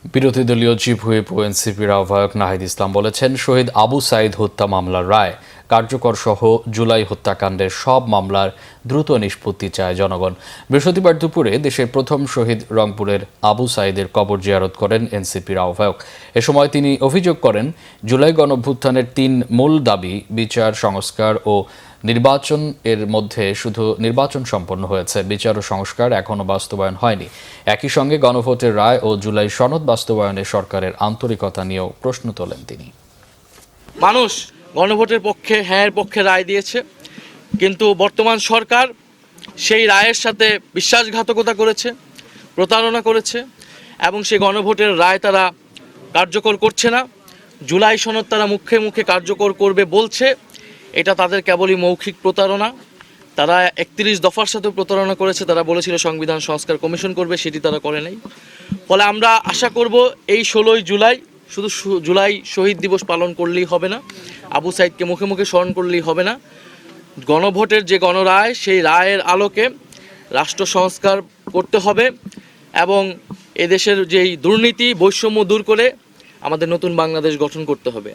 বিরোধী দলীয় chief whip ও এনসিপির আহ্বায়ক নাহিদ ইসলাম বলেছেন, শহীদ আবু সাঈদ হত্যা মামলার রায় কার্যকর সহ জুলাই হত্যাকাণ্ডের সব মামলার দ্রুত নিষ্পত্তি চায় জনগণ। বৃহস্পতিবার দুপুরে দেশের প্রথম শহীদ রংপুরের আবু সাঈদের কবর জিয়ারত করেন এনসিপির আহ্বায়ক। এ সময় তিনি অভিযোগ করেন, জুলাই গণঅভ্যুত্থানের ৩ মূল দাবি বিচার, সংস্কার ও নির্বাচন এর মধ্যে শুধু নির্বাচন সম্পন্ন হয়েছে, বিচার ও সংস্কার এখনও বাস্তবায়ন হয়নি। একই সঙ্গে গণভোটের রায় ও জুলাই সনদ বাস্তবায়নে সরকারের আন্তরিকতা নিয়েও প্রশ্ন তোলেন তিনি। মানুষ গণভোটের পক্ষে, হ্যাঁর পক্ষে রায় দিয়েছে, কিন্তু বর্তমান সরকার সেই রায়ের সাথে বিশ্বাসঘাতকতা করেছে, প্রতারণা করেছে এবং সেই গণভোটের রায় তারা কার্যকর করছে না। জুলাই সনদ তারা মুখে মুখে কার্যকর করবে বলছে, এটা তাদের কেবলই মৌখিক প্রতারণা। তারা ৩১ দফার সাথে প্রতারণা করেছে। তারা বলেছিল সংবিধান সংস্কার কমিশন করবে, সেটি তারা করে নাই। ফলে আমরা আশা করব এই ১৬ই জুলাই শুধু জুলাই শহীদ দিবস পালন করলেই হবে না, আবু সাঈদকে মুখে মুখে স্মরণ করলেই হবে না। গণভোটের যে গণরায়, সেই রায়ের আলোকে রাষ্ট্র সংস্কার করতে হবে এবং এদেশের যেই দুর্নীতি, বৈষম্য দূর করে আমাদের নতুন বাংলাদেশ গঠন করতে হবে।